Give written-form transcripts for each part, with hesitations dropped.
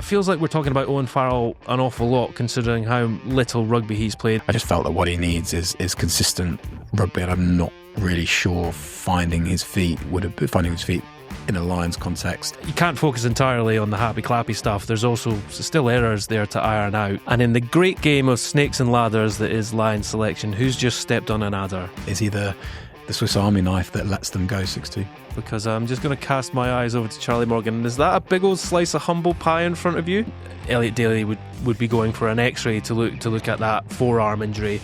feels like we're talking about Owen Farrell an awful lot considering how little rugby he's played. I just felt that what he needs is consistent rugby, and I'm not really sure finding his feet in a Lions context. You can't focus entirely on the happy clappy stuff. There's also still errors there to iron out. And in the great game of snakes and ladders that is Lions selection, who's just stepped on an adder? Is he the Swiss Army knife that lets them go 6-2? Because I'm just going to cast my eyes over to Charlie Morgan. Is that a big old slice of humble pie in front of you? Elliot Daly would be going for an X-ray to look at that forearm injury.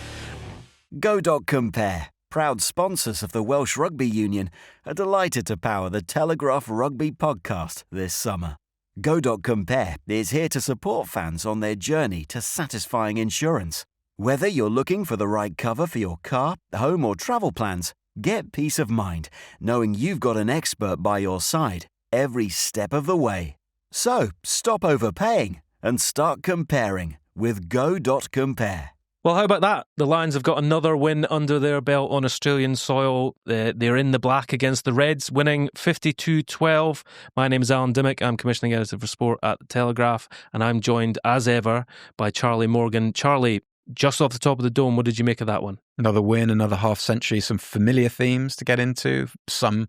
Go.Compare, proud sponsors of the Welsh Rugby Union, are delighted to power the Telegraph Rugby Podcast this summer. Go.Compare is here to support fans on their journey to satisfying insurance. Whether you're looking for the right cover for your car, home or travel plans, get peace of mind knowing you've got an expert by your side every step of the way. So, stop overpaying and start comparing with Go.Compare. Well, how about that? The Lions have got another win under their belt on Australian soil. They're in the black against the Reds, winning 52-12. My name is Alan Dimmock. I'm commissioning editor for sport at the Telegraph, and I'm joined, as ever, by Charlie Morgan. Charlie, just off the top of the dome, what did you make of that one? Another win, another half century, some familiar themes to get into, some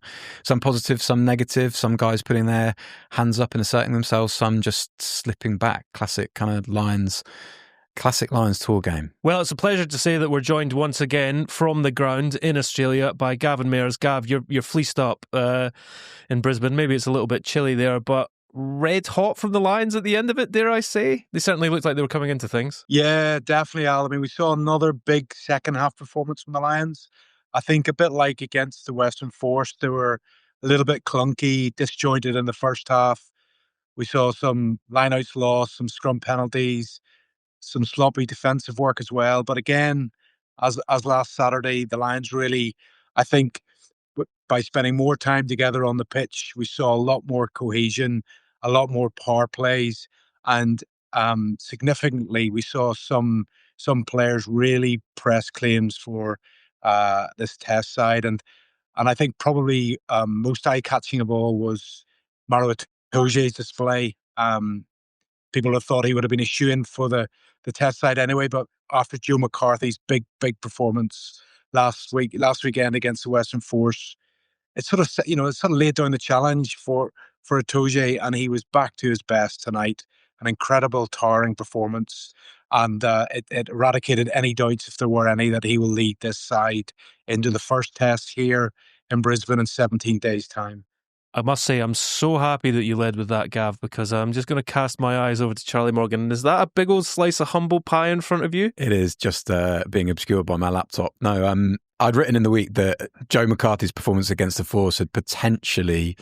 positive, some negative, some guys putting their hands up and asserting themselves, some just slipping back. Classic Lions tour game. Well, it's a pleasure to say that we're joined once again from the ground in Australia by Gavin Mairs. Gav, you're fleeced up in Brisbane. Maybe it's a little bit chilly there, but red hot from the Lions at the end of it, dare I say? They certainly looked like they were coming into things. Yeah, definitely, Al. I mean, we saw another big second half performance from the Lions. I think a bit like against the Western Force, they were a little bit clunky, disjointed in the first half. We saw some lineouts lost, some scrum penalties, some sloppy defensive work as well. But again, as last Saturday, the Lions really, I think, by spending more time together on the pitch, we saw a lot more cohesion, a lot more power plays, and significantly, we saw some players really press claims for this test side. And I think probably most eye-catching of all was Maro Itoje's display. People have thought he would have been a shoo-in for the test side anyway, but after Joe McCarthy's big performance last weekend against the Western Force, it sort of laid down the challenge for Itoje, and he was back to his best tonight. An incredible, towering performance, and it eradicated any doubts, if there were any, that he will lead this side into the first test here in Brisbane in 17 days' time. I must say, I'm so happy that you led with that, Gav, because I'm just going to cast my eyes over to Charlie Morgan. Is that a big old slice of humble pie in front of you? It is, just being obscured by my laptop. No, I'd written in the week that Joe McCarthy's performance against the Force had potentially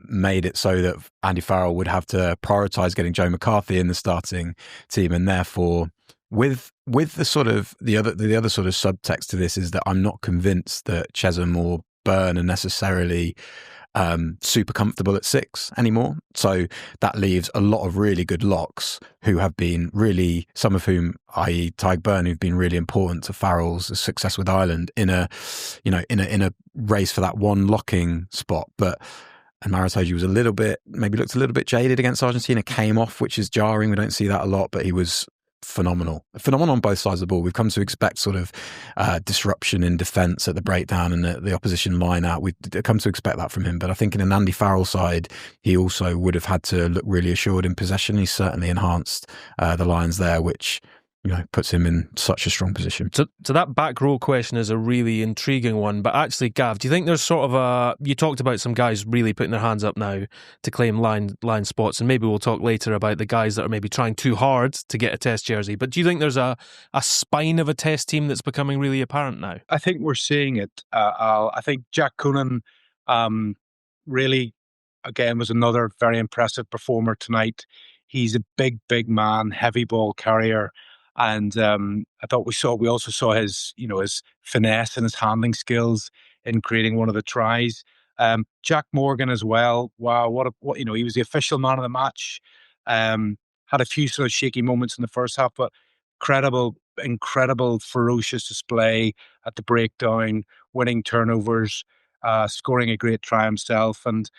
made it so that Andy Farrell would have to prioritise getting Joe McCarthy in the starting team, and therefore, with the sort of the other sort of subtext to this is that I'm not convinced that Chesham or Byrne are necessarily super comfortable at 6 anymore. So that leaves a lot of really good locks who have been really, some of whom, i.e. Tyg Byrne, who've been really important to Farrell's success with Ireland in a race for that one locking spot. And Maro Itoje was looked a little bit jaded against Argentina, came off, which is jarring. We don't see that a lot, but he was phenomenal on both sides of the ball. We've come to expect sort of disruption in defence at the breakdown and the opposition line out. We've come to expect that from him. But I think in an Andy Farrell side, he also would have had to look really assured in possession. He's certainly enhanced the Lions there, which puts him in such a strong position. So that back row question is a really intriguing one. But actually, Gav, do you think there's sort of you talked about some guys really putting their hands up now to claim line spots, and maybe we'll talk later about the guys that are maybe trying too hard to get a test jersey. But do you think there's a spine of a test team that's becoming really apparent now? I think we're seeing it, Al. I think Jack Conan really, again, was another very impressive performer tonight. He's a big man, heavy ball carrier. And I thought we also saw his finesse and his handling skills in creating one of the tries. Jack Morgan as well. Wow, what he was the official man of the match. Had a few sort of shaky moments in the first half, but incredible, ferocious display at the breakdown, winning turnovers, scoring a great try himself, and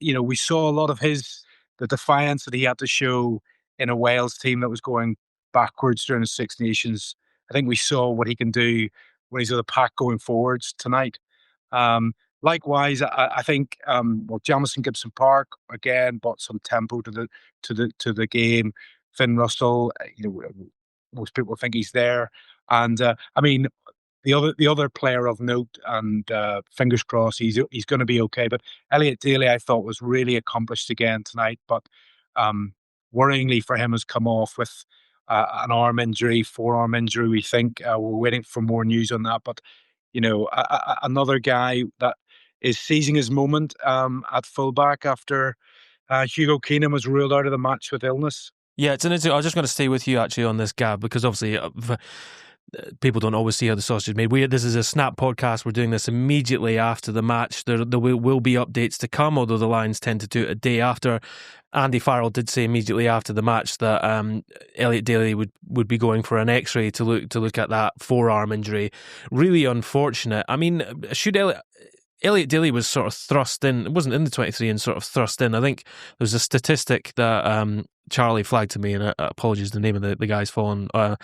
we saw a lot of his the defiance that he had to show in a Wales team that was going backwards during the Six Nations. I think we saw what he can do when he's with a pack going forwards tonight. Likewise, I think Jamison Gibson Park again brought some tempo to the game. Finn Russell, most people think he's there, and the other player of note, and fingers crossed he's going to be okay. But Elliot Daly, I thought, was really accomplished again tonight, but worryingly for him, has come off with an forearm injury. We think we're waiting for more news on that, but another guy that is seizing his moment at fullback after Hugo Keenan was ruled out of the match with illness. Yeah, it's an interesting. I was just going to stay with you actually on this, Gav, because obviously people don't always see how the sausage is made. This is a snap podcast. We're doing this immediately after the match. There will be updates to come, although the Lions tend to do it a day after. Andy Farrell did say immediately after the match that Elliot Daly would be going for an X-ray to look at that forearm injury. Really unfortunate. I mean, should Elliot Daly was sort of thrust in. It wasn't in the 23 and sort of thrust in. I think there was a statistic that Charlie flagged to me, and apologies, the name of the guy's fallen from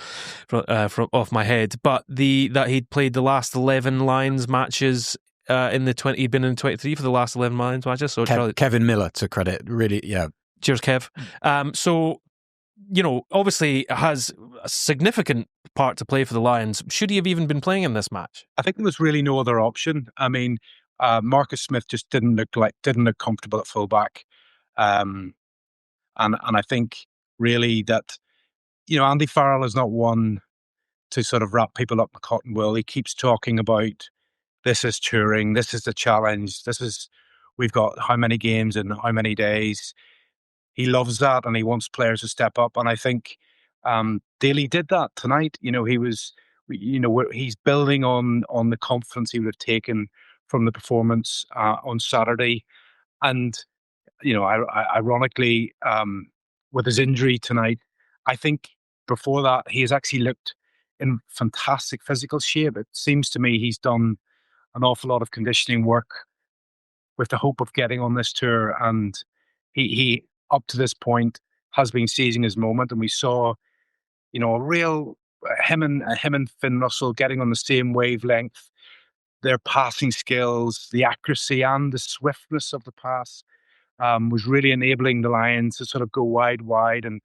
off my head. But that he'd played the last 11 Lions matches in the 20. He'd been in the 23 for the last 11 Lions matches. So Kevin Miller to credit, really, yeah. Cheers, Kev. So obviously has a significant part to play for the Lions. Should he have even been playing in this match? I think there was really no other option. I mean, Marcus Smith just didn't look comfortable at fullback, and I think really that Andy Farrell is not one to sort of wrap people up in cotton wool. He keeps talking about this is touring, this is the challenge, we've got how many games in how many days. He loves that, and he wants players to step up. And I think Daly did that tonight. He's building on the confidence he would have taken from the performance on Saturday. And, ironically, with his injury tonight, I think before that, he has actually looked in fantastic physical shape. It seems to me he's done an awful lot of conditioning work with the hope of getting on this tour. And he up to this point has been seizing his moment. And we saw, a real him and Finn Russell getting on the same wavelength. Their passing skills, the accuracy and the swiftness of the pass was really enabling the Lions to sort of go wide and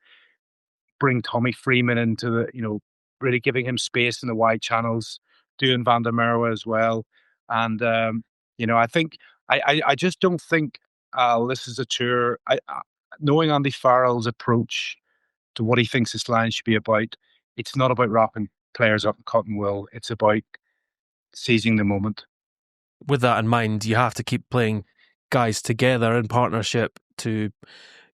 bring Tommy Freeman into the, really giving him space in the wide channels, doing Van der Merwe as well. And, I think, I just don't think this is a tour. Knowing Andy Farrell's approach to what he thinks this line should be about, it's not about wrapping players up in cotton wool. It's about seizing the moment. With that in mind, you have to keep playing guys together in partnership to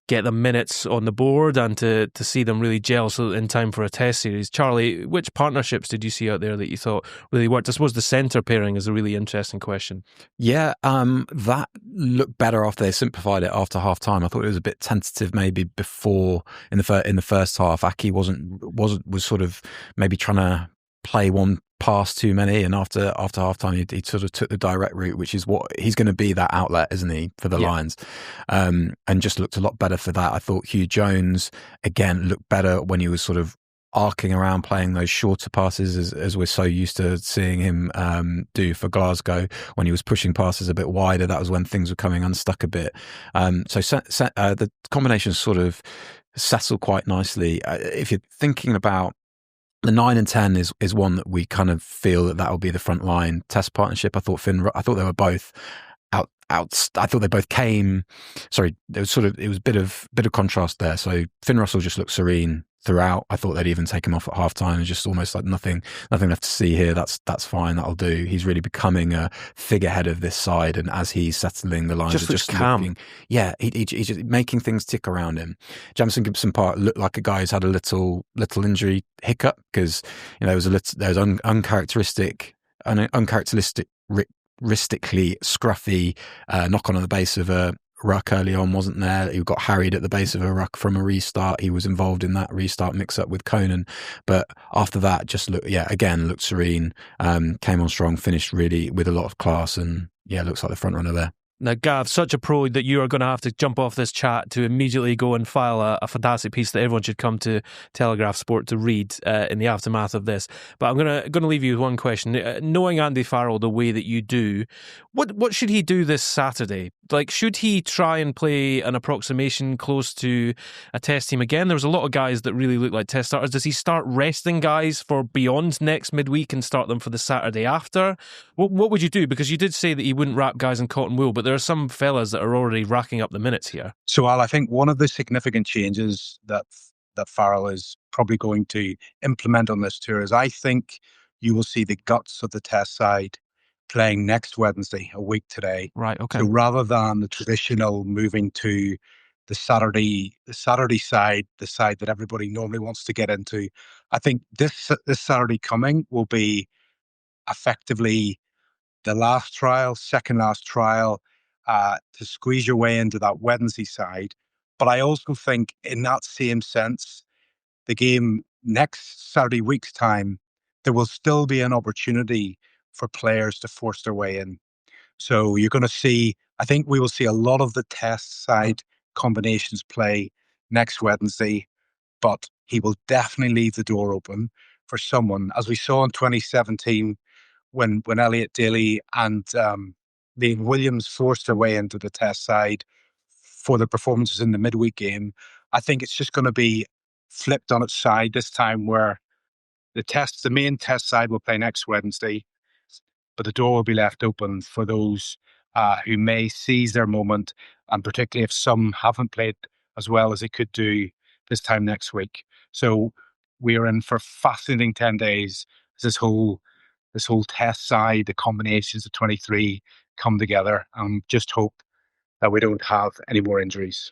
get them minutes on the board and to see them really gel so in time for a test series. Charlie, which partnerships did you see out there that you thought really worked? I suppose the centre pairing is a really interesting question. Yeah, that looked better after they simplified it after half time. I thought it was a bit tentative maybe before in the first half. Aki was sort of maybe trying to play one pass too many, and after half time he sort of took the direct route, which is what he's going to be, that outlet, isn't he, for the Lions, and just looked a lot better for that. I thought Hugh Jones again looked better when he was sort of arcing around playing those shorter passes as we're so used to seeing him do for Glasgow. When he was pushing passes a bit wider, that was when things were coming unstuck a bit. The combinations sort of settle quite nicely. If you're thinking about the 9 and 10 is one that we kind of feel that will be the front line test partnership. I thought they were both out. I thought they both came. Sorry, it was a bit of contrast there. So Finn Russell just looked serene throughout. I thought they'd even take him off at half time and just almost like nothing left to see here. That's fine. That'll do. He's really becoming a figurehead of this side, and as he's settling the lines, just calm. He's just making things tick around him. Jamison Gibson Park looked like a guy who's had a little injury hiccup because there was uncharacteristically scruffy knock on the base of a ruck early on, wasn't there? He got harried at the base of a ruck from a restart. He was involved in that restart mix-up with Conan. But after that, just looked serene, came on strong, finished really with a lot of class, and looks like the front runner there. Now, Gav, such a pro that you are going to have to jump off this chat to immediately go and file a fantastic piece that everyone should come to Telegraph Sport to read in the aftermath of this. But I'm going to leave you with one question. Knowing Andy Farrell the way that you do, what should he do this Saturday? Like, should he try and play an approximation close to a test team again? There was a lot of guys that really look like test starters. Does he start resting guys for beyond next midweek and start them for the Saturday after? What would you do? Because you did say that he wouldn't wrap guys in cotton wool, but there are some fellas that are already racking up the minutes here. So, Al, I think one of the significant changes that Farrell is probably going to implement on this tour is I think you will see the guts of the test side playing next Wednesday, a week today. Right, okay. So rather than the traditional moving to the Saturday side, the side that everybody normally wants to get into, I think this Saturday coming will be effectively the last trial, second last trial, to squeeze your way into that Wednesday side. But I also think in that same sense, the game next Saturday week's time, there will still be an opportunity for players to force their way in. So you're going to see, I think we will see a lot of the test side combinations play next Wednesday, but he will definitely leave the door open for someone, as we saw in 2017, when Elliot Daly and Liam Williams forced their way into the test side for the performances in the midweek game. I think it's just going to be flipped on its side this time, where the main test side will play next Wednesday, but the door will be left open for those who may seize their moment, and particularly if some haven't played as well as they could do this time next week. So we are in for fascinating 10 days as this whole test side, the combinations of 23 come together, and just hope that we don't have any more injuries.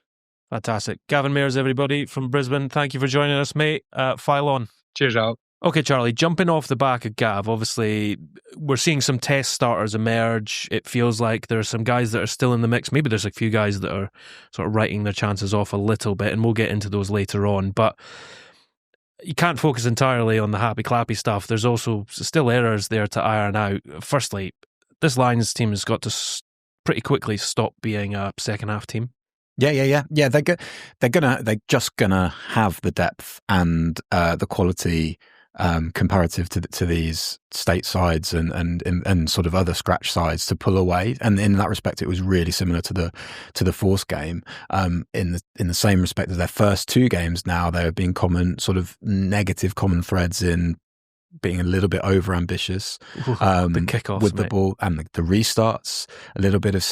Fantastic. Gavin Mairs, everybody, from Brisbane. Thank you for joining us, mate. File on. Cheers, Al. Okay, Charlie, jumping off the back of Gav, obviously we're seeing some test starters emerge. It feels like there are some guys that are still in the mix. Maybe there's a few guys that are sort of writing their chances off a little bit, and we'll get into those later on. But you can't focus entirely on the happy clappy stuff. There's also still errors there to iron out. Firstly, this Lions team has got to pretty quickly stop being a second half team. Yeah. They're just gonna have the depth and the quality comparative to these state sides and sort of other scratch sides to pull away. And in that respect, it was really similar to the Force game. In the same respect as their first two games, now there have been negative common threads in being a little bit over ambitious The kickoffs with the ball and the restarts, a little bit of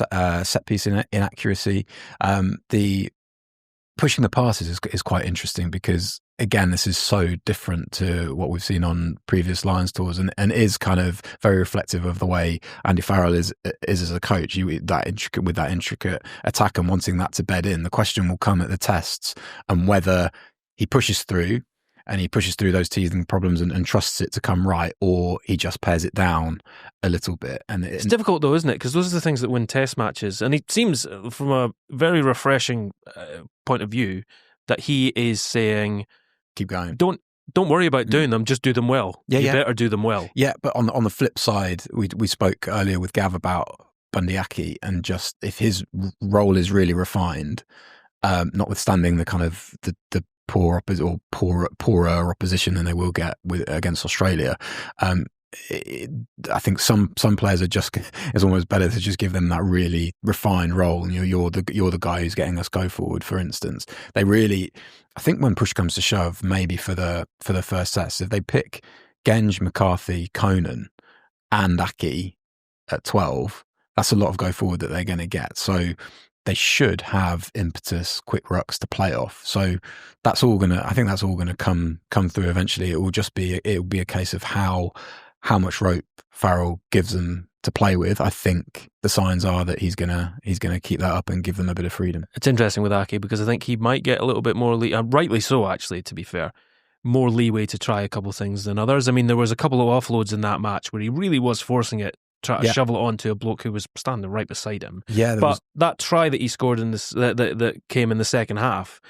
set piece inaccuracy. The pushing the passes is quite interesting because, again, this is so different to what we've seen on previous Lions tours, and is kind of very reflective of the way Andy Farrell is as a coach. With that intricate attack and wanting that to bed in. The question will come at the tests and whether he pushes through those teething problems and trusts it to come right, or he just pares it down a little bit. And it's difficult though, isn't it? Because those are the things that win test matches. And it seems, from a very refreshing point of view, that he is saying, keep going. Don't worry about doing them, just do them well. You better do them well. Yeah, but on the flip side, we spoke earlier with Gav about Bundee Aki, and just if his role is really refined, notwithstanding the kind of the poorer opposition than they will get against Australia. I think some players it's almost better to just give them that really refined role. And you're the guy who's getting us go forward, for instance. They really, I think when push comes to shove, maybe for the first sets, if they pick Genge, McCarthy, Conan and Aki at 12, that's a lot of go forward that they're going to get. So they should have impetus, quick rucks to play off. So that's all gonna come through eventually. It will be a case of how much rope Farrell gives them to play with. I think the signs are that he's gonna keep that up and give them a bit of freedom. It's interesting with Aki because I think he might get a little bit more rightly so, actually, to be fair, more leeway to try a couple of things than others. I mean, there was a couple of offloads in that match where he really was forcing it, try to shovel it onto a bloke who was standing right beside him. Yeah, that try that he scored in this that came in the second half,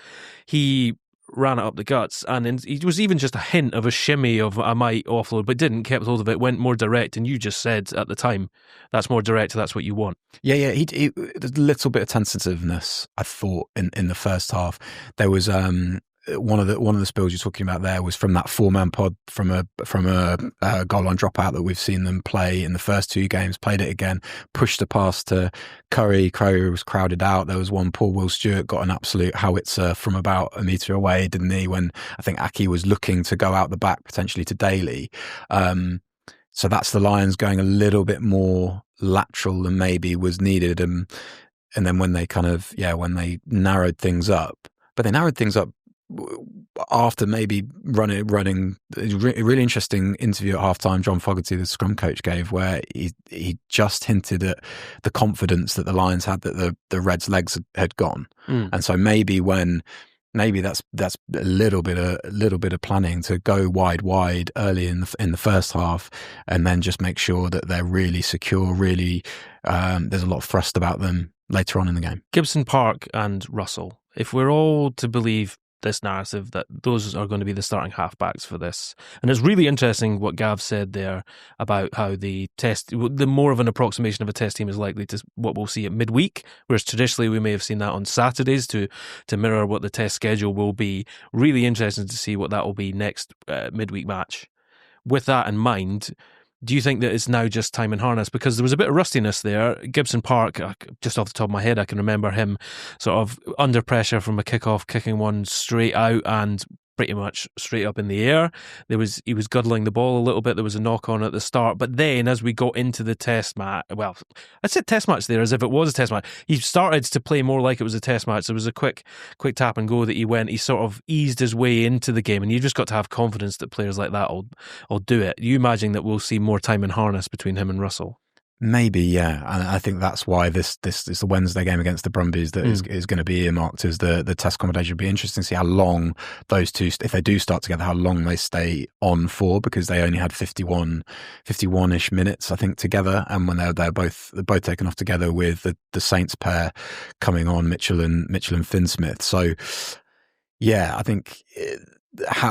he ran it up the guts, and it was even just a hint of a shimmy of I might offload, but didn't, kept hold of it, went more direct, and you just said at the time, that's more direct, that's what you want. Yeah, there's a little bit of tentativeness, I thought, in the first half. There was one of the spills you're talking about there was from that 4-man pod from a goal line dropout that we've seen them play in the first 2 games. Played it again, pushed a pass to Curry. Curry was crowded out. There was one, poor Will Stuart got an absolute howitzer from about a metre away, didn't he? When I think Aki was looking to go out the back potentially to Daly. So that's the Lions going a little bit more lateral than maybe was needed. And then when they when they narrowed things up, but they narrowed things up after maybe running a really interesting interview at halftime John Fogarty, the scrum coach, gave, where he just hinted at the confidence that the Lions had that the Reds' legs had gone. And so maybe that's a little bit of planning to go wide early in the first half, and then just make sure that they're really secure, really there's a lot of thrust about them later on in the game. Gibson, Park and Russell, if we're all to believe this narrative that those are going to be the starting halfbacks for this. And it's really interesting what Gav said there about how the more of an approximation of a test team is likely to what we'll see at midweek, whereas traditionally we may have seen that on Saturdays to mirror what the test schedule will be. Really interesting to see what that will be next midweek match. With that in mind, do you think that it's now just time in harness? Because there was a bit of rustiness there. Gibson Park, just off the top of my head, I can remember him sort of under pressure from a kickoff, kicking one straight out and pretty much straight up in the air. He was guddling the ball a little bit. There was a knock on at the start. But then as we got into the test match, well, I said test match there as if it was a test match. He started to play more like it was a test match. There was a quick tap and go that he sort of eased his way into the game. And you just got to have confidence that players like that will do it. You imagine that we'll see more time in harness between him and Russell? Maybe, yeah. And I think that's why this is the Wednesday game against the Brumbies that is going to be earmarked as the test accommodation. It'll be interesting to see how long those two, if they do start together, how long they stay on for, because they only had 51-ish minutes, I think, together. And when they're both taken off together with the Saints pair coming on, Mitchell and Finn Smith. So, yeah, I think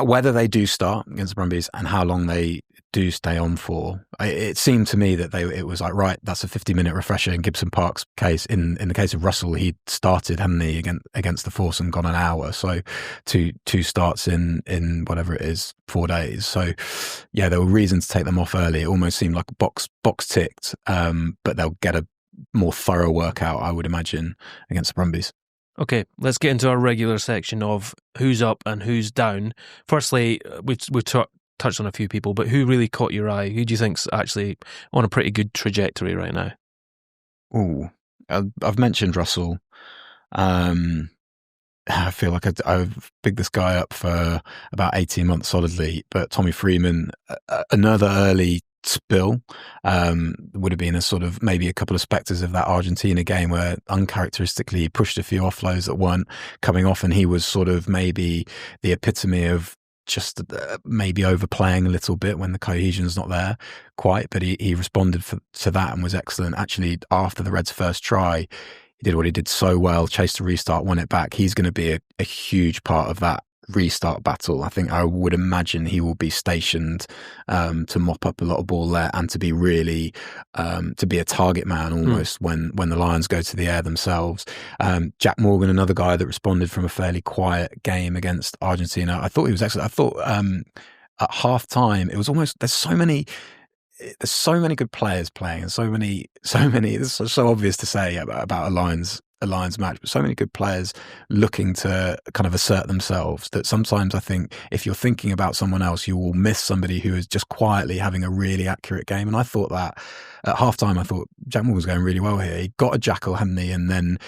whether they do start against the Brumbies and how long they do stay on for, it seemed to me that it was like, right, that's a 50-minute refresher. In Gibson Park's case, in the case of Russell, he started, hadn't he, against the Force and gone an hour. So two starts in whatever it is, 4 days. So yeah, there were reasons to take them off early. It almost seemed like a box ticked, but they'll get a more thorough workout, I would imagine, against the Brumbies. Okay, let's get into our regular section of who's up and who's down. Firstly, we've touched on a few people, but who really caught your eye? Who do you think's actually on a pretty good trajectory right now? Oh, I've mentioned Russell. I feel like I've bigged this guy up for about 18 months solidly, but Tommy Freeman, another early spill, would have been a sort of maybe a couple of spectres of that Argentina game where uncharacteristically he pushed a few offloads that weren't coming off, and he was sort of maybe the epitome of just maybe overplaying a little bit when the cohesion's not there quite, but he responded to that and was excellent. Actually, after the Reds' first try, he did what he did so well, chased a restart, won it back. He's going to be a huge part of that restart battle. I think I would imagine he will be stationed to mop up a lot of ball there and to be really to be a target man almost when the Lions go to the air themselves. Jack Morgan, another guy that responded from a fairly quiet game against Argentina. I thought he was excellent. I thought at half time it was almost there's so many good players playing and so many it's so obvious to say about a Lions match, but so many good players looking to kind of assert themselves that sometimes I think if you're thinking about someone else, you will miss somebody who is just quietly having a really accurate game. And I thought that at halftime, I thought Jack Morgan was going really well here. He got a jackal, hadn't he? And then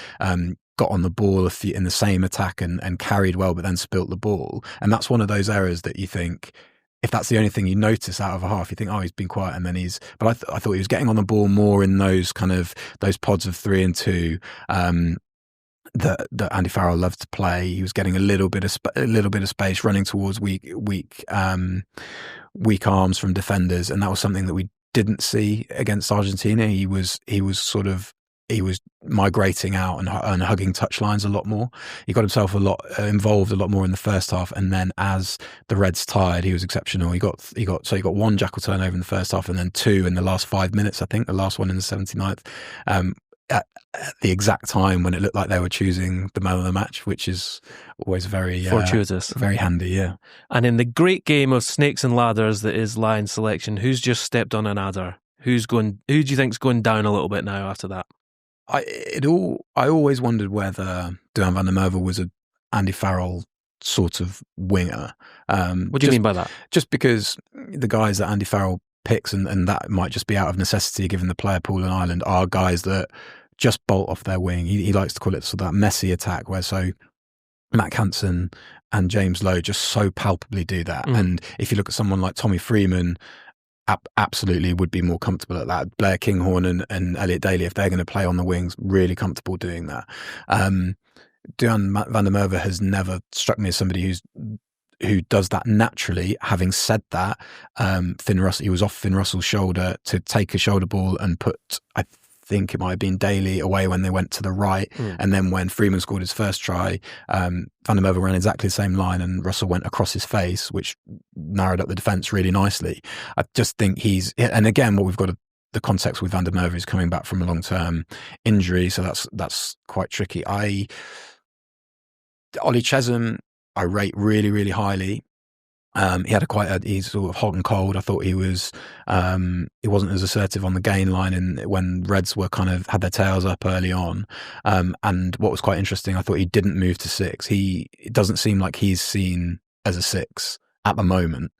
got on the ball in the same attack and carried well, but then spilt the ball. And that's one of those errors that you think, if that's the only thing you notice out of a half, you think, oh, he's been quiet, and then but I thought he was getting on the ball more in those pods of 3 and 2 that Andy Farrell loved to play. He was getting a little bit of space, running towards weak arms from defenders, and that was something that we didn't see against Argentina. He was sort of he was migrating out and hugging touchlines a lot more. He got himself involved a lot more in the first half, and then as the Reds tired, he was exceptional. He got one jackal turnover in the first half, and then 2 in the last 5 minutes. I think the last one in the 79th. At the exact time when it looked like they were choosing the man of the match, which is always very fortuitous, very handy. Yeah. And in the great game of snakes and ladders that is Lions selection, who's just stepped on an adder? Who do you think's going down a little bit now after that? I always wondered whether Duhan van der Merwe was a Andy Farrell sort of winger. What do you mean by that? Just because the guys that Andy Farrell picks, and that might just be out of necessity given the player pool in Ireland, are guys that just bolt off their wing. He likes to call it sort of that messy attack, where so Matt Hansen and James Lowe just so palpably do that. And if you look at someone like Tommy Freeman, absolutely would be more comfortable at that. Blair Kinghorn and Elliot Daly, if they're going to play on the wings, really comfortable doing that. Duhan van der Merwe has never struck me as somebody who does that naturally. Having said that, he was off Finn Russell's shoulder to take a shoulder ball and put, I think it might have been Daly away when they went to the right. And then when Freeman scored his first try, van der Merwe ran exactly the same line and Russell went across his face, which narrowed up the defence really nicely. I just think and again, what we've got the context with van der Merwe is coming back from a long-term injury, so that's quite tricky. Ollie Chesham, I rate really, really highly. He had he's sort of hot and cold. I thought he wasn't as assertive on the gain line when Reds were kind of had their tails up early on. And what was quite interesting, I thought he didn't move to 6. It doesn't seem like he's seen as a 6 at the moment,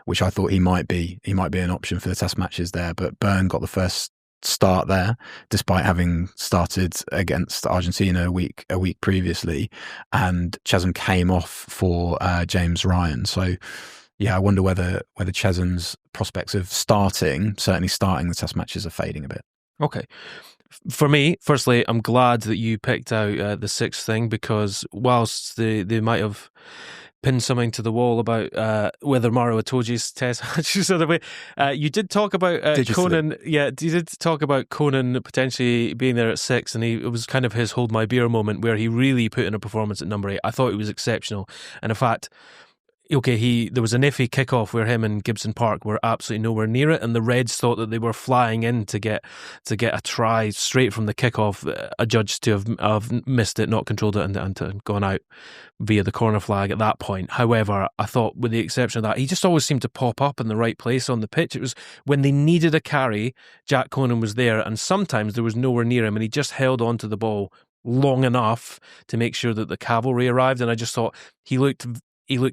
which I thought he might be an option for the test matches there. But Byrne got the first start there, despite having started against Argentina a week previously, and Chesham came off for James Ryan. So yeah, I wonder whether Chesham's prospects of certainly starting the test matches are fading a bit. Okay. For me, firstly, I'm glad that you picked out the 6th thing, because whilst they might have pinned something to the wall about whether Maro Itoje's test matches the other way, you did talk about Conan. Yeah, you did talk about Conan potentially being there at 6, and it was kind of his hold my beer moment where he really put in a performance at number 8. I thought it was exceptional, and in fact, there was an iffy kickoff where him and Gibson Park were absolutely nowhere near it, and the Reds thought that they were flying in to get a try straight from the kickoff, adjudged to have missed it, not controlled it, and to gone out via the corner flag at that point. However, I thought, with the exception of that, he just always seemed to pop up in the right place on the pitch. It was when they needed a carry, Jack Conan was there, and sometimes there was nowhere near him, and he just held on to the ball long enough to make sure that the cavalry arrived. And I just thought he looked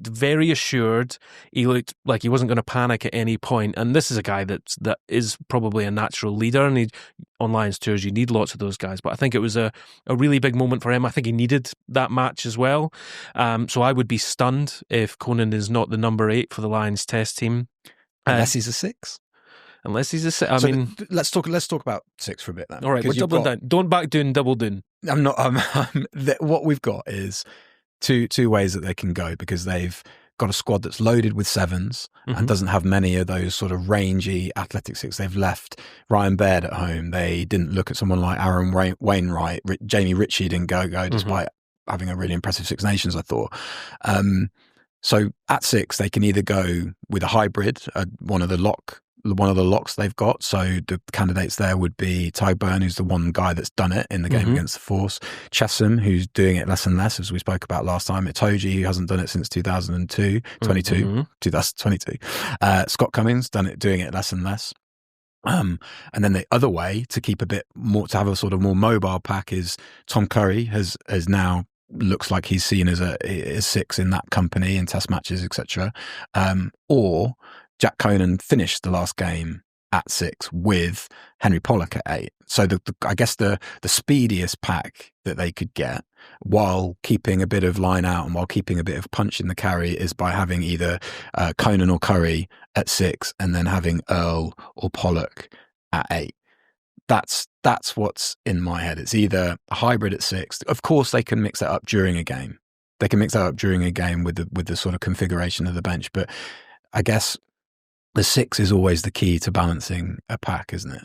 very assured. He looked like he wasn't going to panic at any point. And this is a guy that is probably a natural leader. And on Lions tours, you need lots of those guys. But I think it was a really big moment for him. I think he needed that match as well. So I would be stunned if Conan is not the number 8 for the Lions test team. Unless he's a 6. Unless he's a 6. Let's talk about 6 for a bit then. All right, we're doubling down. Don't back down, double down. I'm not. What we've got is two ways that they can go, because they've got a squad that's loaded with 7s and doesn't have many of those sort of rangy athletic 6. They've left Ryan Baird at home. They didn't look at someone like Aaron Wainwright. Jamie Ritchie didn't go despite having a really impressive Six Nations, I thought. So at 6, they can either go with a hybrid, one of the locks they've got. So the candidates there would be Ty Byrne, who's the one guy that's done it in the game against the Force. Chesham, who's doing it less and less, as we spoke about last time. Itoje, who hasn't done it since 2022. Scott Cummings, doing it less and less. And then the other way to keep a bit more, to have a sort of more mobile pack, is Tom Curry has now looks like he's seen as a 6 in that company in test matches, etc. Or Jack Conan finished the last game at 6 with Henry Pollock at 8. So I guess the speediest pack that they could get, while keeping a bit of line out and while keeping a bit of punch in the carry, is by having either Conan or Curry at 6 and then having Earl or Pollock at 8. That's what's in my head. It's either a hybrid at 6. Of course, they can mix that up during a game. With the sort of configuration of the bench. But I guess the 6 is always the key to balancing a pack, isn't it?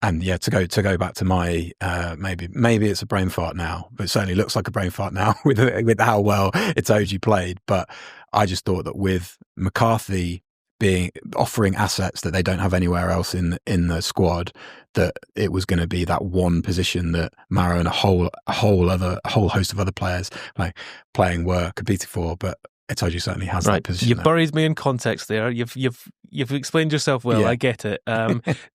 And yeah, to go back to my maybe it's a brain fart now, but it certainly looks like a brain fart now with how well Itoje played. But I just thought that with McCarthy offering assets that they don't have anywhere else in the squad, that it was going to be that one position that Maro and a whole host of other players like playing were competing for. But Itoje certainly has that position. You've buried me in context there. You've explained yourself well. Yeah. I get it.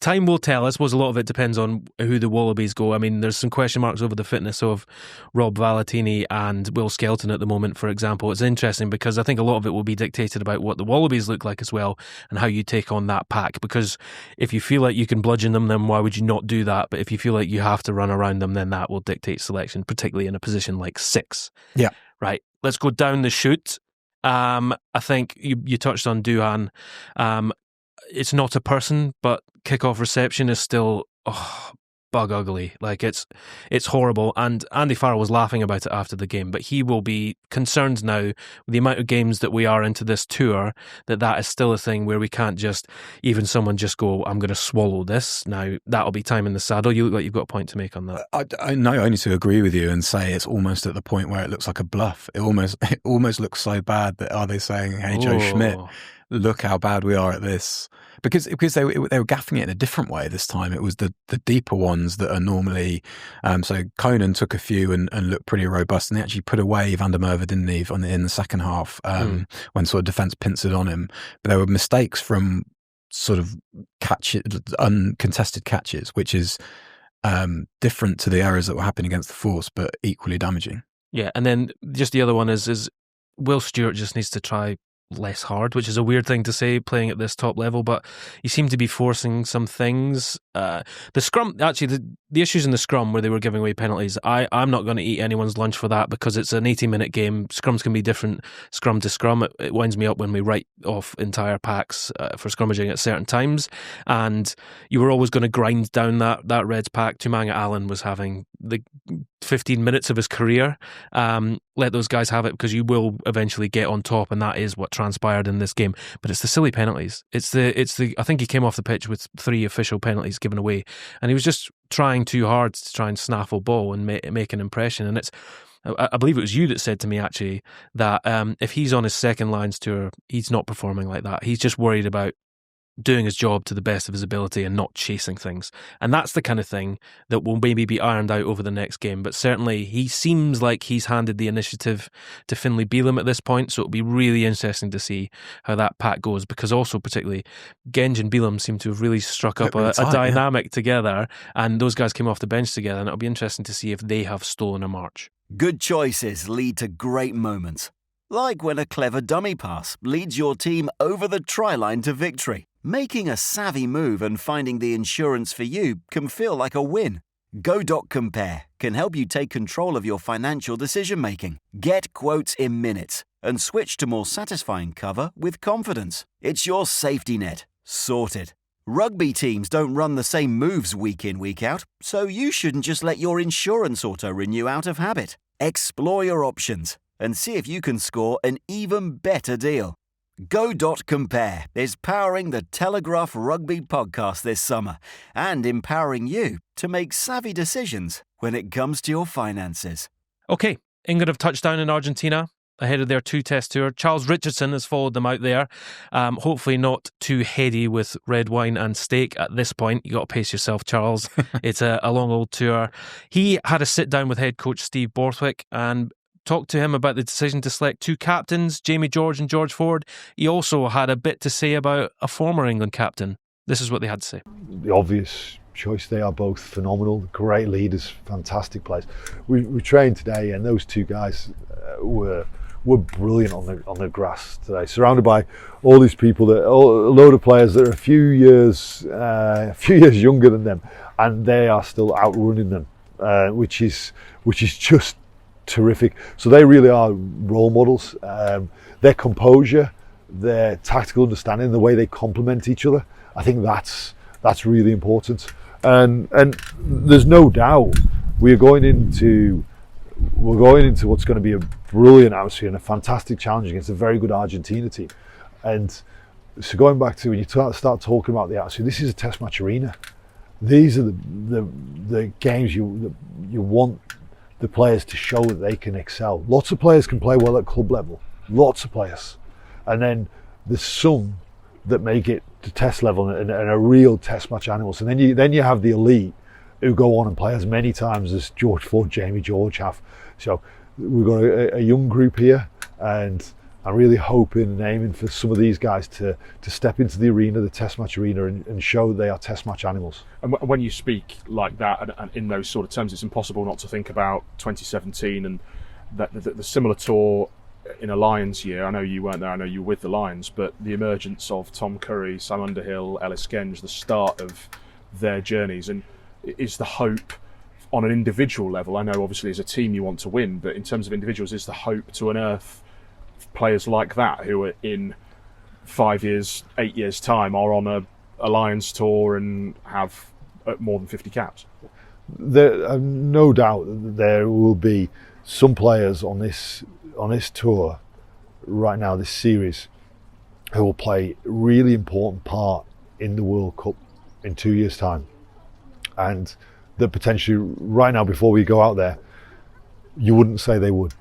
Time will tell. I suppose a lot of it depends on who the Wallabies go. I mean, there's some question marks over the fitness of Rob Valetini and Will Skelton at the moment, for example. It's interesting because I think a lot of it will be dictated about what the Wallabies look like as well and how you take on that pack. Because if you feel like you can bludgeon them, then why would you not do that? But if you feel like you have to run around them, then that will dictate selection, particularly in a position like 6. Yeah. Right. Let's go down the chute. I think you touched on Duhan. It's not a person, but kickoff reception is still bug ugly. Like it's horrible. And Andy Farrell was laughing about it after the game, but he will be concerned now with the amount of games that we are into this tour that is still a thing where we can't just even someone just go, I'm going to swallow this. Now that'll be time in the saddle. You look like you've got a point to make on that. I know only to agree with you and say it's almost at the point where it looks like a bluff. It almost looks so bad that are they saying, hey, Joe Schmidt, look how bad we are at this. Because they were gaffing it in a different way this time. It was the deeper ones that are normally. So Conan took a few and looked pretty robust, and they actually put away Van der Merwe, didn't he, in the second half when sort of defence pincered on him. But there were mistakes from sort of uncontested catches, which is different to the errors that were happening against the Force, but equally damaging. Yeah, and then just the other one is Will Stuart just needs to try less hard, which is a weird thing to say playing at this top level, but you seem to be forcing some things. The scrum, actually, the issues in the scrum where they were giving away penalties, I'm not going to eat anyone's lunch for that because it's an 80-minute game. Scrums can be different scrum to scrum. It winds me up when we write off entire packs for scrummaging at certain times, and you were always going to grind down that Reds pack. Tumanga Allen was having the 15 minutes of his career. Let those guys have it because you will eventually get on top, and that is what transpired in this game. But it's the silly penalties. It's the I think he came off the pitch with 3 official penalties given away, and he was just trying too hard to try and snaffle ball and make an impression. And I believe it was you that said to me actually that if he's on his second Lions tour, he's not performing like that. He's just worried about doing his job to the best of his ability and not chasing things. And that's the kind of thing that will maybe be ironed out over the next game. But certainly he seems like he's handed the initiative to Finlay Bealham at this point, so it'll be really interesting to see how that pack goes, because also particularly Genge and Bealham seem to have really struck up a dynamic together, and those guys came off the bench together, and it'll be interesting to see if they have stolen a march. Good choices lead to great moments, like when a clever dummy pass leads your team over the try line to victory. Making a savvy move and finding the insurance for you can feel like a win. Go.compare can help you take control of your financial decision-making. Get quotes in minutes and switch to more satisfying cover with confidence. It's your safety net. Sorted. Rugby teams don't run the same moves week in, week out, so you shouldn't just let your insurance auto-renew out of habit. Explore your options and see if you can score an even better deal. Go.compare is powering the Telegraph Rugby Podcast this summer and empowering you to make savvy decisions when it comes to your finances. Okay, England have touched down in Argentina ahead of their 2-test tour. Charles Richardson has followed them out there. Hopefully not too heady with red wine and steak at this point. You got to pace yourself, Charles. It's a long old tour. He had a sit down with head coach Steve Borthwick and talked to him about the decision to select 2 captains, Jamie George and George Ford. He also had a bit to say about a former England captain. This is what they had to say. The obvious choice, they are both phenomenal, great leaders, fantastic players. We trained today, and those 2 guys were brilliant on the grass today, surrounded by all these people, a load of players that are a few years younger than them, and they are still outrunning them, which is just terrific. So they really are role models. Their composure, their tactical understanding, the way they complement each other, I think that's really important. And there's no doubt we're going into what's going to be a brilliant atmosphere and a fantastic challenge against a very good Argentina team. And so going back to when you start talking about the atmosphere, this is a test match arena. these are the games you want the players to show that they can excel. Lots of players can play well at club level, lots of players, and then there's some that make it to test level and are real test match animals. And then you have the elite who go on and play as many times as George Ford, Jamie George have. So we've got a young group here, and I'm really hoping and aiming for some of these guys to step into the arena, the test match arena, and show they are test match animals. And when you speak like that and in those sort of terms, it's impossible not to think about 2017 and the similar tour in a Lions year. I know you weren't there, I know you were with the Lions, but the emergence of Tom Curry, Sam Underhill, Ellis Genge, the start of their journeys, and is the hope on an individual level, I know obviously as a team you want to win, but in terms of individuals, is the hope to unearth players like that who are in 5 years, 8 years time are on a Lions tour and have more than 50 caps? There, no doubt there will be some players on this tour right now, this series, who will play a really important part in the World Cup in 2 years' time, and that potentially right now, before we go out there, you wouldn't say they would.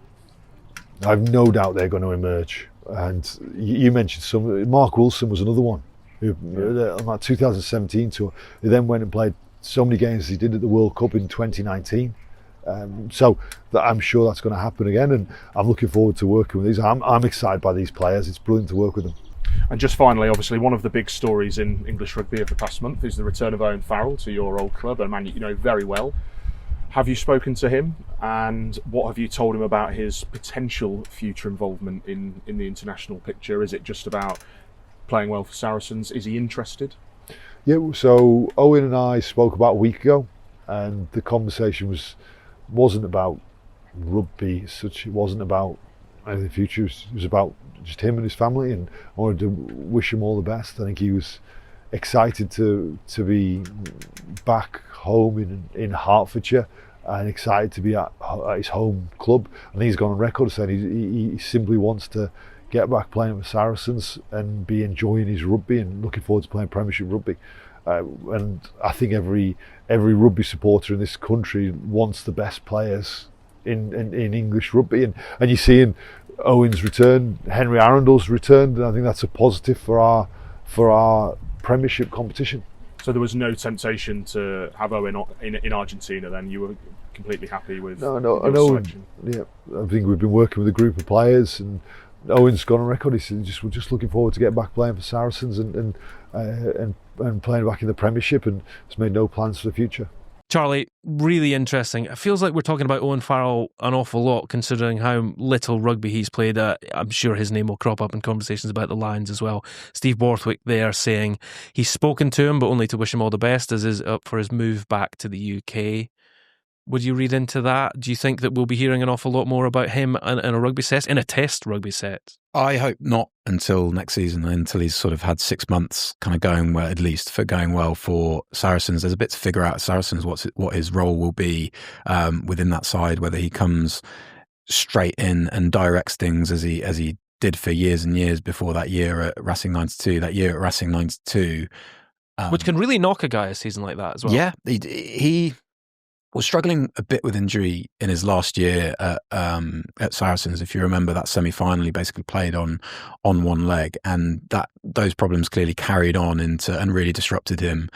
I've no doubt they're going to emerge. And you mentioned some. Mark Wilson was another one who, on that 2017 tour, he then went and played so many games as he did at the World Cup in 2019. So I'm sure that's going to happen again, and I'm looking forward to working with these. I'm excited by these players. It's brilliant to work with them. And just finally, obviously, one of the big stories in English rugby of the past month is the return of Owen Farrell to your old club, a man you know very well. Have you spoken to him, and what have you told him about his potential future involvement in the international picture? Is it just about playing well for Saracens? Is he interested? Yeah, so Owen and I spoke about a week ago, and the conversation wasn't about rugby as such. It wasn't about anything in the future. It was about just him and his family, and I wanted to wish him all the best. I think he was excited to be back home in Hertfordshire, and excited to be at his home club. I think he's gone on record saying he simply wants to get back playing for Saracens and be enjoying his rugby and looking forward to playing Premiership rugby. And I think every rugby supporter in this country wants the best players in English rugby, and you're seeing Owen's return, Henry Arundel's return, and I think that's a positive for our Premiership competition. So there was no temptation to have Owen in Argentina then? You were completely happy with your selection? Yeah, I think we've been working with a group of players, and Owen's gone on record. He said we're just looking forward to get back playing for Saracens and playing back in the Premiership, and has made no plans for the future. Charlie, really interesting. It feels like we're talking about Owen Farrell an awful lot, considering how little rugby he's played. I'm sure his name will crop up in conversations about the Lions as well. Steve Borthwick there saying he's spoken to him, but only to wish him all the best as is up for his move back to the UK. Would you read into that? Do you think that we'll be hearing an awful lot more about him in a rugby set, in a test rugby set? I hope not until next season, until he's sort of had 6 months kind of going well, at least for going well for Saracens. There's a bit to figure out at Saracens what his role will be within that side, whether he comes straight in and directs things as he did for years and years before that year at Racing 92. That year at Racing 92. Which can really knock a guy a season like that as well. Yeah, he was struggling a bit with injury in his last year at Saracens. If you remember, that semi-final he basically played on one leg, and those problems clearly carried on into and really disrupted him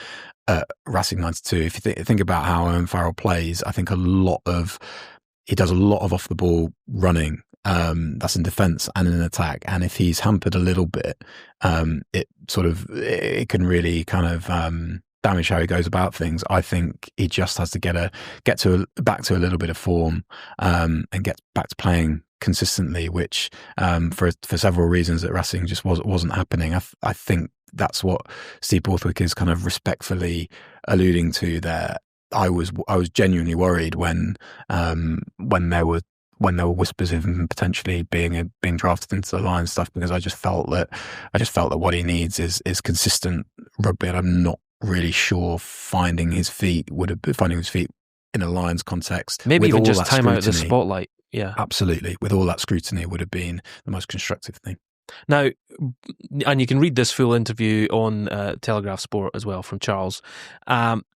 at Racing 92. If you think about how Owen Farrell plays, I think he does a lot of off the ball running. That's in defence and in attack, and if he's hampered a little bit, it can really kind of damage how he goes about things. I think he just has to get back to a little bit of form and get back to playing consistently, which for several reasons at Racing just wasn't happening. I think that's what Steve Borthwick is kind of respectfully alluding to there. I was genuinely worried when there were whispers of him potentially being drafted into the Lions stuff, because I just felt that what he needs is consistent rugby, and I'm not really sure finding his feet in a Lions context. Maybe even just time out of the spotlight. Yeah, absolutely. With all that scrutiny, would have been the most constructive thing. Now, and you can read this full interview on Telegraph Sport as well from Charles.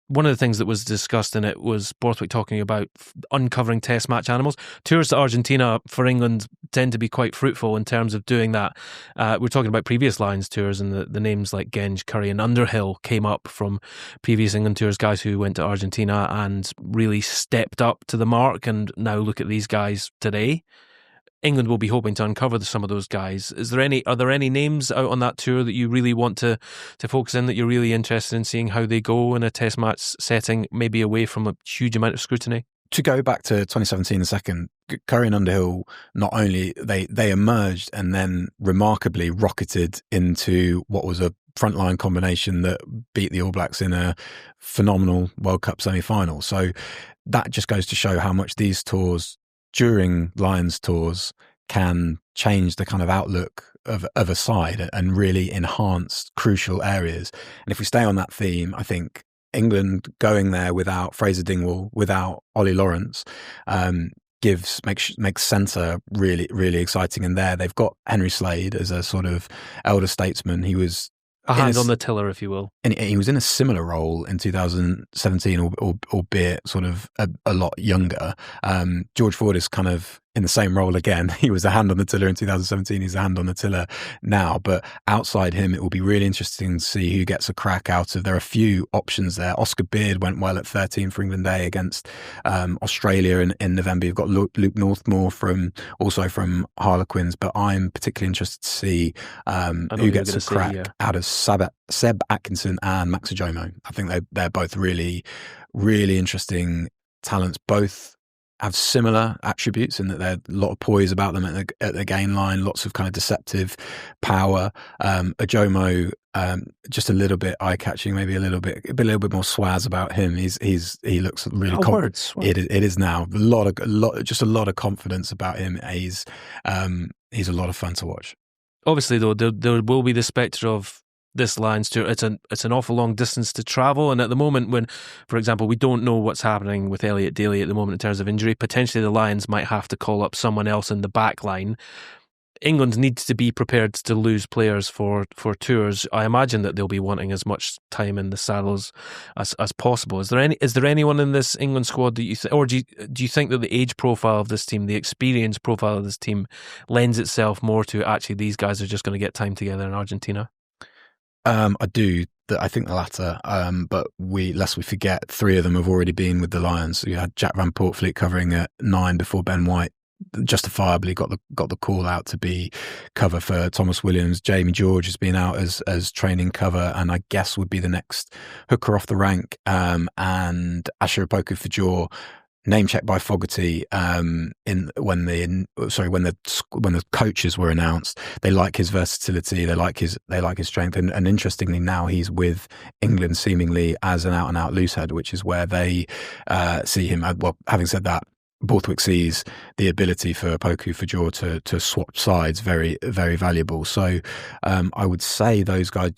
one of the things that was discussed in it was Borthwick talking about uncovering test match animals. Tours to Argentina for England tend to be quite fruitful in terms of doing that. We're talking about previous Lions tours, and the names like Genge, Curry and Underhill came up from previous England tours, guys who went to Argentina and really stepped up to the mark, and now look at these guys today. England will be hoping to uncover some of those guys. Are there any names out on that tour that you really want to focus in, that you're really interested in seeing how they go in a test match setting, maybe away from a huge amount of scrutiny? To go back to 2017 a second, Curry and Underhill, not only they emerged and then remarkably rocketed into what was a frontline combination that beat the All Blacks in a phenomenal World Cup semi-final. So that just goes to show how much these tours during Lions tours can change the kind of outlook of a side and really enhance crucial areas. And if we stay on that theme, I think England going there without Fraser Dingwall, without Ollie Lawrence, makes centre really, really exciting. And there they've got Henry Slade as a sort of elder statesman. He was a hand on the tiller, if you will. And he was in a similar role in 2017, albeit sort of a lot younger. George Ford is kind of in the same role again. He was a hand on the tiller in 2017. He's a hand on the tiller now. But outside him, it will be really interesting to see who gets a crack out of. There are a few options there. Oscar Beard went well at 13 for England Day against Australia in November. You've got Luke Northmore from Harlequins. But I'm particularly interested to see who gets a crack out of Seb Atkinson and Max Ojomo. I think they're both really, really interesting talents. Both have similar attributes in that there's a lot of poise about them at the gain line, lots of kind of deceptive power. Ojomo, just a little bit eye-catching, maybe a little bit more swaz about him. He looks really confident. It is now a lot of confidence about him. He's a lot of fun to watch. Obviously, though, there will be the spectre of this Lions tour. It's an awful long distance to travel, and at the moment, when, for example, we don't know what's happening with Elliot Daly at the moment in terms of injury, potentially the Lions might have to call up someone else in the back line. England needs to be prepared to lose players for tours. I imagine that they'll be wanting as much time in the saddles as possible. Is there anyone in this England squad that you or do you think that the age profile of this team, the experience profile of this team, lends itself more to actually these guys are just going to get time together in Argentina? I do. I think the latter. But lest we forget, 3 of them have already been with the Lions. You had Jack Van Portfleet covering at 9 before Ben White justifiably got the call out to be cover for Thomas Williams. Jamie George has been out as training cover, and I guess would be the next hooker off the rank. And Asher Opoku-Fajor, name checked by Fogarty when the coaches were announced. They like his versatility, they like his strength, and interestingly now he's with England seemingly as an out and out loosehead, which is where they see him. Well, having said that, Borthwick sees the ability for Opoku-Fajor to swap sides very, very valuable. So I would say those guys,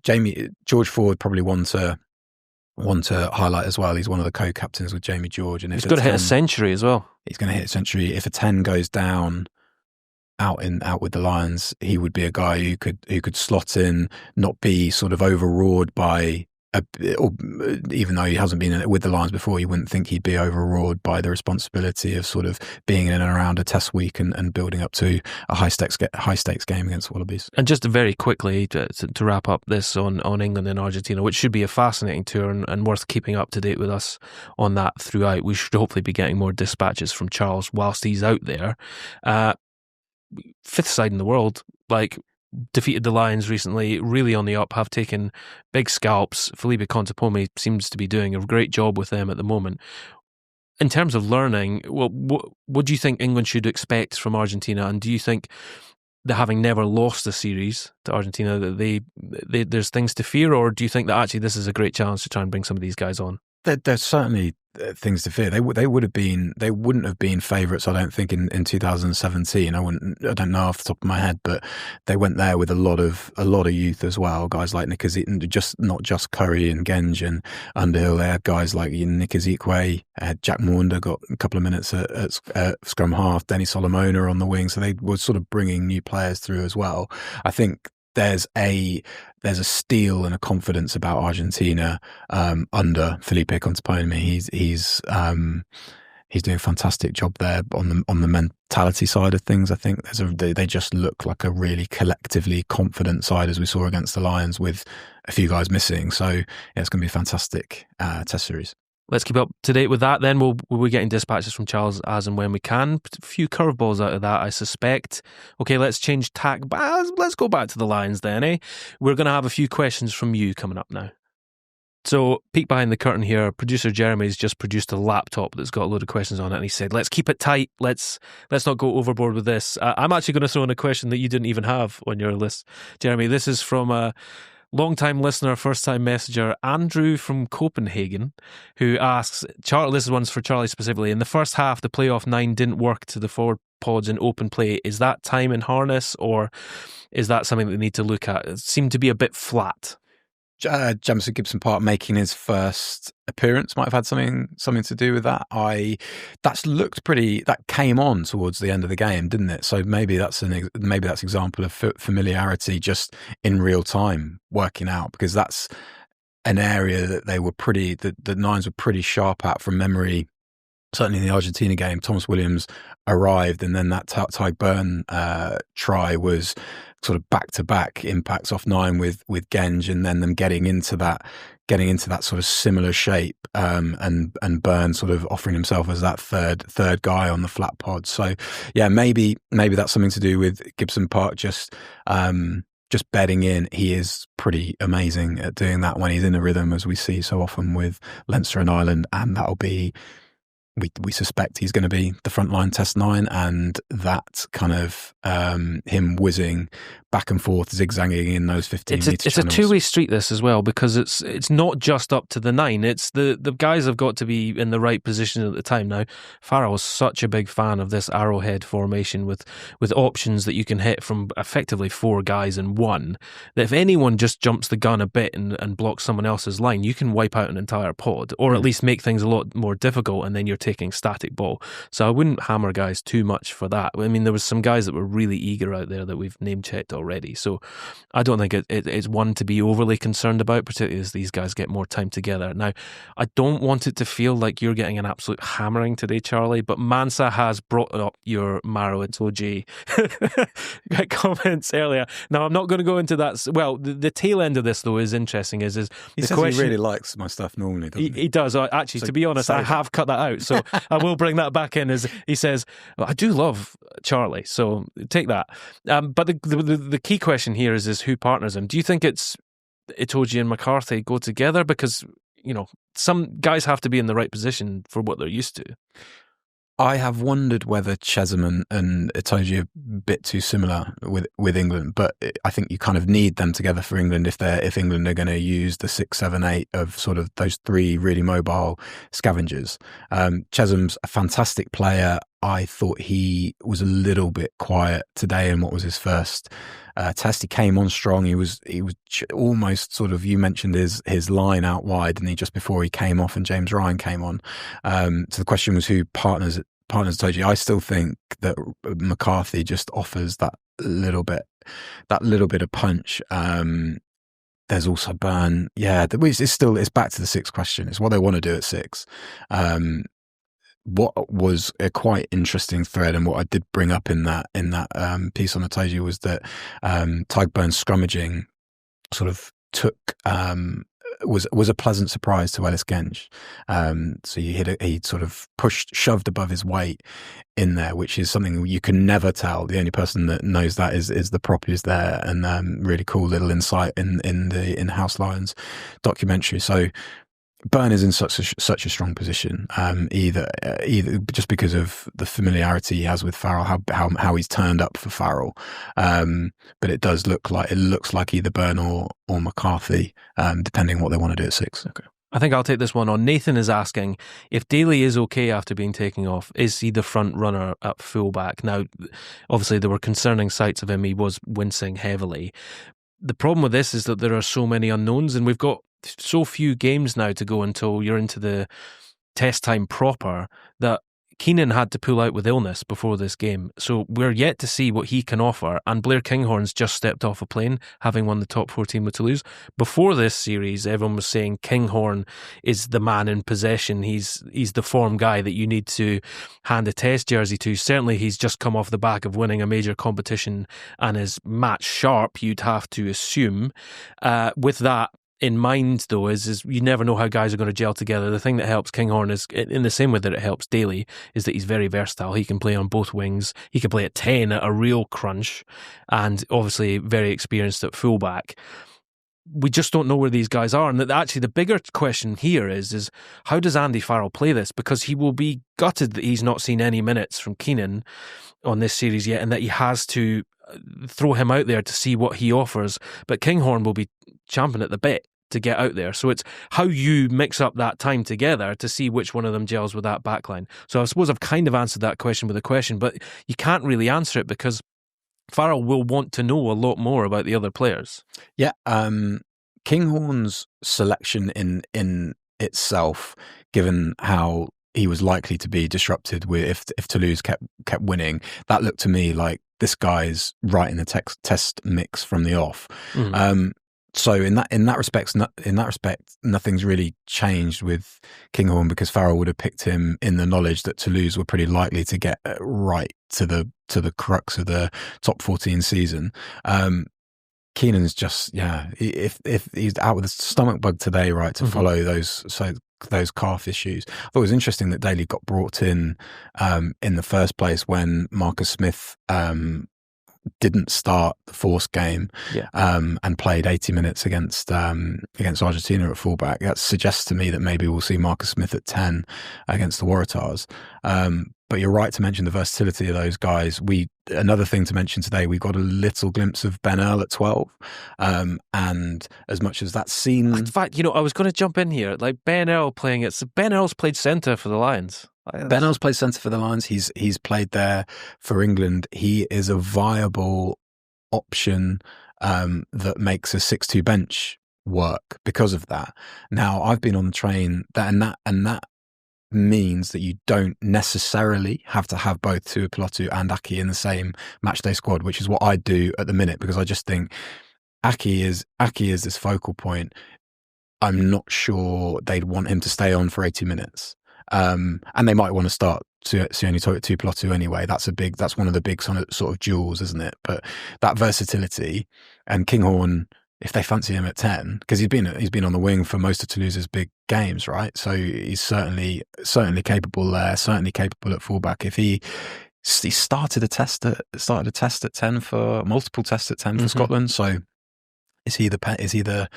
George Ford, probably one to highlight as well. He's one of the co-captains with Jamie George, and he's going to hit a century as well. He's going to hit a century. If a 10 goes down out with the Lions, he would be a guy who could slot in, not be sort of overawed by. Or even though he hasn't been with the Lions before, you wouldn't think he'd be overawed by the responsibility of sort of being in and around a test week and building up to a high stakes game against Wallabies. And just very quickly to wrap up this on England and Argentina, which should be a fascinating tour and worth keeping up to date with us on that throughout. We should hopefully be getting more dispatches from Charles whilst he's out there. 5th side in the world, defeated the Lions recently, really on the up, have taken big scalps. Felipe Contapome seems to be doing a great job with them at the moment. In terms of learning, what do you think England should expect from Argentina? And do you think that having never lost a series to Argentina, that there's things to fear, or do you think that actually this is a great chance to try and bring some of these guys on? There's certainly things to fear. They wouldn't have been favourites, I don't think, in 2017. I don't know off the top of my head, but they went there with a lot of youth as well. Guys like Nick Ezekwe, not just Curry and Genge and Underhill. They had guys like Nick Ezekwe, Jack Mwanda got a couple of minutes at scrum half, Denny Solomona on the wing. So they were sort of bringing new players through as well. I think there's a steel and a confidence about Argentina under Felipe Contepomi. He's doing a fantastic job there on the mentality side of things. I think they just look like a really collectively confident side, as we saw against the Lions, with a few guys missing. So yeah, it's going to be a fantastic test series. Let's keep up to date with that then. We'll be getting dispatches from Charles as and when we can. A few curveballs out of that, I suspect. Okay, let's change tack. Let's go back to the Lions then, eh? We're going to have a few questions from you coming up now. So, peek behind the curtain here. Producer Jeremy's just produced a laptop that's got a load of questions on it, and he said, let's keep it tight. Let's not go overboard with this. I'm actually going to throw in a question that you didn't even have on your list, Jeremy. This is from a long-time listener, first-time messenger, Andrew from Copenhagen, who asks, this one's for Charlie specifically, in the first half, the playoff 9 didn't work to the forward pods in open play. Is that time in harness, or is that something that they need to look at? It seemed to be a bit flat. Jamison Gibson Park making his first appearance might have had something to do with that. That came on towards the end of the game, didn't it? So maybe that's example of familiarity just in real time working out, because that's an area that the Nines were pretty sharp at from memory. Certainly in the Argentina game, Thomas Williams arrived, and then that Tyg Burn try was sort of back-to-back impacts off 9 with Genge, and then them getting into that sort of similar shape, and Burn sort of offering himself as that third guy on the flat pod. So yeah, maybe that's something to do with Gibson Park just bedding in. He is pretty amazing at doing that when he's in a rhythm, as we see so often with Leinster and Ireland, and that'll be. We suspect he's going to be the frontline test 9, and that kind of him whizzing back and forth, zigzagging in those 15 metre channels. It's a two-way street, this as well, because it's not just up to the 9. It's the guys have got to be in the right position at the time. Now, Farrell is such a big fan of this arrowhead formation with options that you can hit from effectively 4 guys in one, that if anyone just jumps the gun a bit and blocks someone else's line, you can wipe out an entire pod, or at least make things a lot more difficult, and then you're taking static ball. So I wouldn't hammer guys too much for that. I mean, there was some guys that were really eager out there that we've name-checked already. So I don't think it's one to be overly concerned about, particularly as these guys get more time together. Now, I don't want it to feel like you're getting an absolute hammering today, Charlie, but Mansa has brought up your Maro Itoje comments earlier. Now, I'm not going to go into that. Well, the tail end of this, though, is interesting. He says he really likes my stuff normally, doesn't he? He does. Actually, so, to be honest, I have cut that out. So I will bring that back in. As he says, well, I do love Charlie, so take that. But the key question here is who partners him. Do you think it's Itoje and McCarthy go together? Because, some guys have to be in the right position for what they're used to. I have wondered whether Chesham and Itoje are a bit too similar with England, but I think you kind of need them together for England if England are going to use the 6, 7, 8 of sort of those 3 really mobile scavengers. Chesham's a fantastic player. I thought he was a little bit quiet today in what was his first test. He came on strong. He was almost sort of, you mentioned his line out wide, and just before he came off and James Ryan came on. So the question was who partners Itoje. I still think that McCarthy just offers that little bit of punch. There's also Burn. Yeah, it's back to the 6 question. It's what they want to do at 6. What was a quite interesting thread, and what I did bring up in that piece on Itoje, was that Tyg Burn's scrummaging sort of was a pleasant surprise to Ellis Genge. So he sort of shoved above his weight in there, which is something you can never tell. The only person that knows that is the prop who's there, and really cool little insight in the In-House Lions documentary. So Burn is in such a strong position, either just because of the familiarity he has with Farrell, how he's turned up for Farrell. But it looks like either Burn or McCarthy, depending on what they want to do at 6. Okay. I think I'll take this one on. Nathan is asking if Daly is okay after being taken off. Is he the front runner at fullback? Now, obviously there were concerning sights of him. He was wincing heavily. The problem with this is that there are so many unknowns, and we've got so few games now to go until you're into the test time proper, that Keenan had to pull out with illness before this game, so we're yet to see what he can offer. And Blair Kinghorn's just stepped off a plane, having won the top 14 with Toulouse. Before this series, everyone was saying Kinghorn is the man in possession. He's the form guy that you need to hand a test jersey to. Certainly, he's just come off the back of winning a major competition and is match sharp, you'd have to assume. With that in mind, though, is you never know how guys are going to gel together. The thing that helps Kinghorn is, in the same way that it helps Daly, is that he's very versatile. He can play on both wings. He can play at 10 at a real crunch, and obviously very experienced at fullback. We just don't know where these guys are. And actually, the bigger question here is how does Andy Farrell play this? Because he will be gutted that he's not seen any minutes from Keenan on this series yet, and that he has to throw him out there to see what he offers. But Kinghorn will be champing at the bit to get out there. So it's how you mix up that time together to see which one of them gels with that backline. So I suppose I've kind of answered that question with a question, but you can't really answer it because Farrell will want to know a lot more about the other players. Yeah, Kinghorn's selection in itself, given how he was likely to be disrupted with if Toulouse kept winning, that looked to me like this guy's right in the test mix from the off. Mm-hmm. So in that respect, nothing's really changed with Kinghorn, because Farrell would have picked him in the knowledge that Toulouse were pretty likely to get right to the crux of the top 14 season. Keenan's just, if he's out with a stomach bug today, right, to follow those calf issues. I thought it was interesting that Daly got brought in the first place when Marcus Smith didn't start the Force game and played 80 minutes against Argentina at fullback. That suggests to me that maybe we'll see Marcus Smith at 10 against the Waratahs. But you're right to mention the versatility of those guys. Another thing to mention today, we got a little glimpse of Ben Earl at 12. And as much as that seemed... In fact, I was going to jump in here. Like Ben Earl's played centre for the Lions. Ben Earl's played centre for the Lions. He's played there for England. He is a viable option that makes a 6-2 bench work because of that. Now, I've been on the train and that means that you don't necessarily have to have both Tuipulotu and Aki in the same matchday squad, which is what I do at the minute, because I just think Aki is this focal point. I'm not sure they'd want him to stay on for 80 minutes. And they might want to start Sione Tuipulotu anyway. That's one of the big sort of jewels, isn't it? But that versatility, and Kinghorn, if they fancy him at 10, because he's been on the wing for most of Toulouse's big games, right? So he's certainly capable there, certainly capable at fullback. If he started a test at 10 for multiple tests at 10 for Scotland, so is he the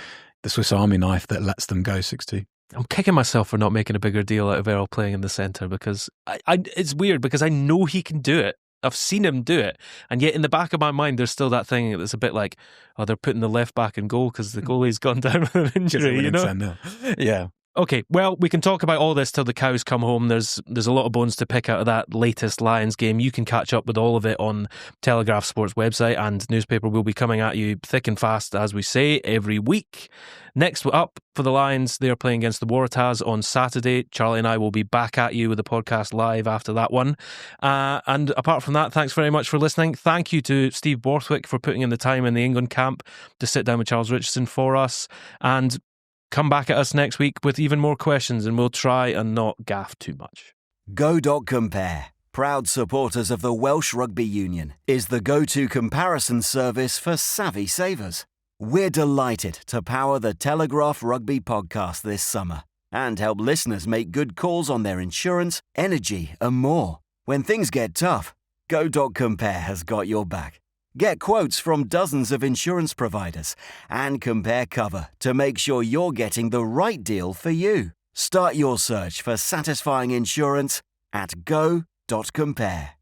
Swiss Army knife that lets them go 6-2? I'm kicking myself for not making a bigger deal out of Earl playing in the centre, because it's weird, because I know he can do it. I've seen him do it, and yet in the back of my mind there's still that thing that's a bit like, they're putting the left back in goal because the goalie's gone down with an injury, Yeah. Okay, well, we can talk about all this till the cows come home. There's a lot of bones to pick out of that latest Lions game. You can catch up with all of it on Telegraph Sports website, and newspaper will be coming at you thick and fast, as we say, every week. Next up for the Lions, they're playing against the Waratahs on Saturday. Charlie and I will be back at you with the podcast live after that one. And apart from that, thanks very much for listening. Thank you to Steve Borthwick for putting in the time in the England camp to sit down with Charles Richardson for us. And come back at us next week with even more questions, and we'll try and not gaff too much. Go.compare, proud supporters of the Welsh Rugby Union, is the go-to comparison service for savvy savers. We're delighted to power the Telegraph Rugby Podcast this summer and help listeners make good calls on their insurance, energy, and more. When things get tough, Go.compare has got your back. Get quotes from dozens of insurance providers and compare cover to make sure you're getting the right deal for you. Start your search for satisfying insurance at Go.compare.